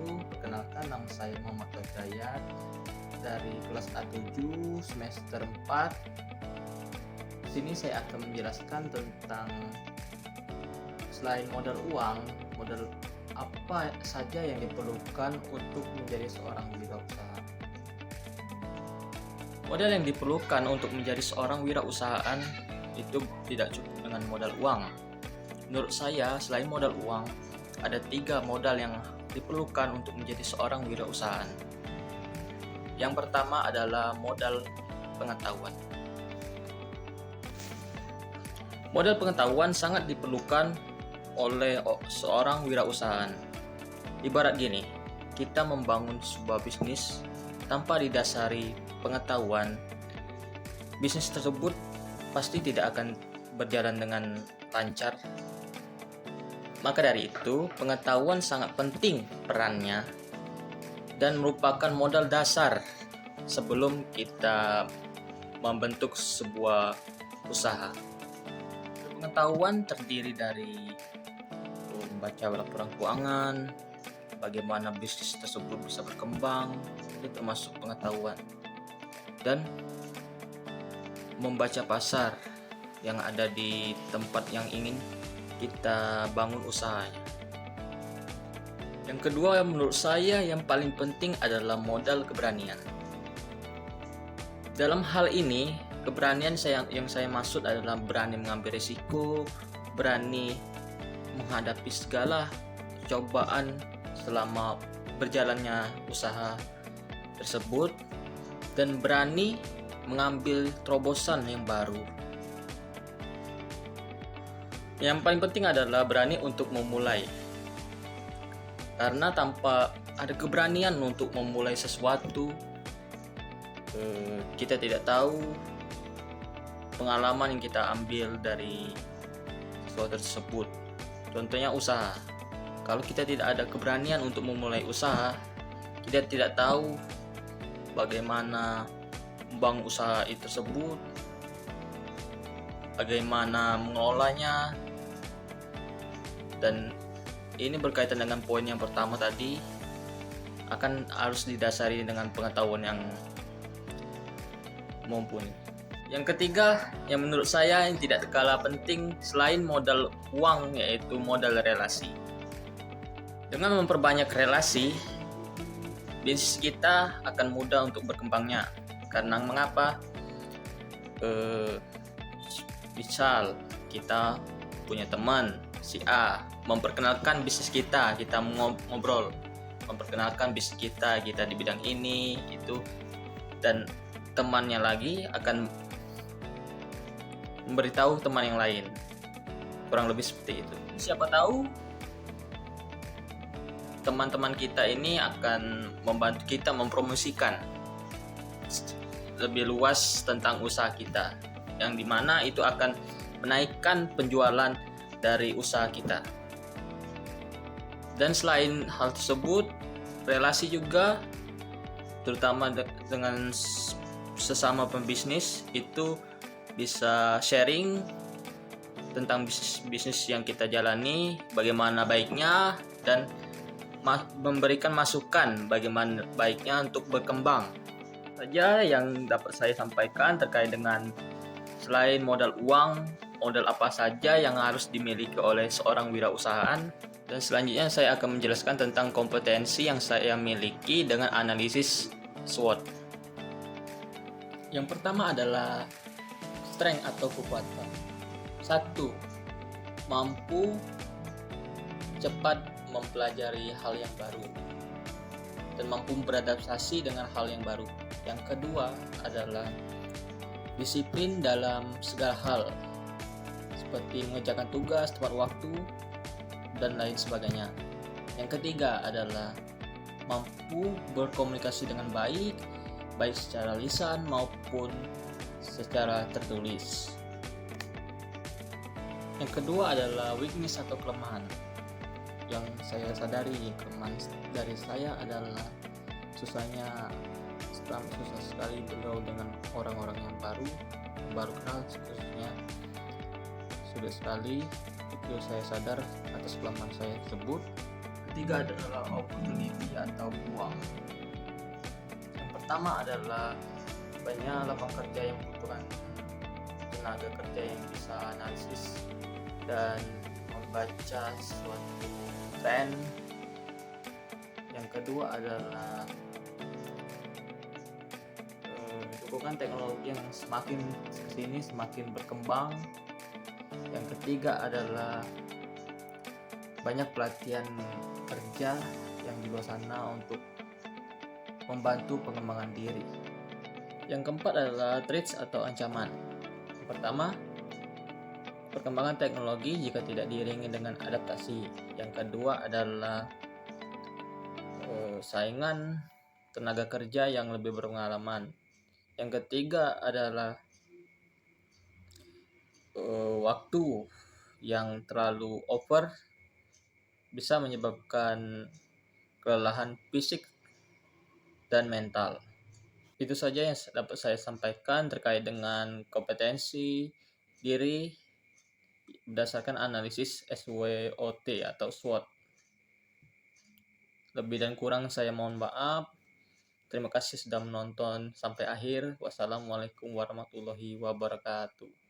Perkenalkan, nama saya Muhammad Hidayat dari kelas A7 semester 4. Di sini saya akan menjelaskan tentang selain modal uang, modal apa saja yang diperlukan untuk menjadi seorang wirausaha. Modal yang diperlukan untuk menjadi seorang wirausahaan itu tidak cukup dengan modal uang. Menurut saya, selain modal uang, ada 3 modal yang diperlukan untuk menjadi seorang wirausahaan. Yang pertama adalah modal pengetahuan. Modal pengetahuan sangat diperlukan oleh seorang wirausahaan. Ibarat gini, kita membangun sebuah bisnis tanpa didasari pengetahuan, bisnis tersebut pasti tidak akan berjalan dengan lancar. Maka dari itu, pengetahuan sangat penting perannya dan merupakan modal dasar sebelum kita membentuk sebuah usaha. Pengetahuan terdiri dari membaca laporan keuangan, bagaimana bisnis tersebut bisa berkembang, itu termasuk pengetahuan. Dan membaca pasar yang ada di tempat yang ingin kita bangun usahanya. Yang kedua, menurut saya yang paling penting adalah modal keberanian. Dalam hal ini, keberanian yang saya maksud adalah berani mengambil risiko, berani menghadapi segala cobaan selama berjalannya usaha tersebut, dan berani mengambil terobosan yang baru. Yang paling penting adalah berani untuk memulai. Karena tanpa ada keberanian untuk memulai sesuatu, kita tidak tahu pengalaman yang kita ambil dari sesuatu tersebut. Contohnya usaha. Kalau kita tidak ada keberanian untuk memulai usaha, kita tidak tahu bagaimana membangun usaha itu tersebut, bagaimana mengelolanya. Dan ini berkaitan dengan poin yang pertama tadi, akan harus didasari dengan pengetahuan yang mumpuni. Yang ketiga, yang menurut saya yang tidak kalah penting selain modal uang, yaitu modal relasi. Dengan memperbanyak relasi, bisnis kita akan mudah untuk berkembangnya. Karena mengapa? Misal kita punya teman si A, memperkenalkan bisnis kita ngobrol, memperkenalkan bisnis kita di bidang ini, itu, dan temannya lagi akan memberitahu teman yang lain. Kurang lebih seperti itu. Siapa tahu teman-teman kita ini akan membantu kita mempromosikan lebih luas tentang usaha kita, yang dimana itu akan menaikkan penjualan dari usaha kita. Dan selain hal tersebut, relasi juga, terutama dengan sesama pembisnis, itu bisa sharing tentang bisnis yang kita jalani, bagaimana baiknya, dan memberikan masukan bagaimana baiknya untuk berkembang. Saja yang dapat saya sampaikan terkait dengan selain modal uang, modal apa saja yang harus dimiliki oleh seorang wirausahaan. Dan selanjutnya saya akan menjelaskan tentang kompetensi yang saya miliki dengan analisis SWOT. Yang pertama adalah strength atau kekuatan. 1. Mampu cepat mempelajari hal yang baru dan mampu beradaptasi dengan hal yang baru. Yang kedua adalah disiplin dalam segala hal, seperti mengerjakan tugas tepat waktu dan lain sebagainya. Yang ketiga adalah mampu berkomunikasi dengan baik secara lisan maupun secara tertulis. Yang kedua adalah weakness atau kelemahan. Yang saya sadari, kelemahan dari saya adalah susah sekali bergaul dengan orang-orang yang baru kenal, khususnya sudah sekali itu saya sadar atas kelemahan saya tersebut. ketiga adalah opportunity atau peluang. Yang pertama adalah banyak lapangan kerja yang membutuhkan tenaga kerja yang bisa analisis dan membaca suatu tren. Yang kedua adalah dukungan teknologi yang semakin kesini semakin berkembang. Yang ketiga adalah banyak pelatihan kerja yang di luar sana untuk membantu pengembangan diri. Yang keempat adalah threats atau ancaman. Yang pertama, perkembangan teknologi jika tidak diiringi dengan adaptasi. Yang kedua adalah saingan tenaga kerja yang lebih berpengalaman. Yang ketiga adalah waktu yang terlalu over bisa menyebabkan kelelahan fisik dan mental. Itu saja yang dapat saya sampaikan terkait dengan kompetensi diri berdasarkan analisis SWOT atau SWOT. Lebih dan kurang saya mohon maaf. Terima kasih sudah menonton sampai akhir. Wassalamualaikum warahmatullahi wabarakatuh.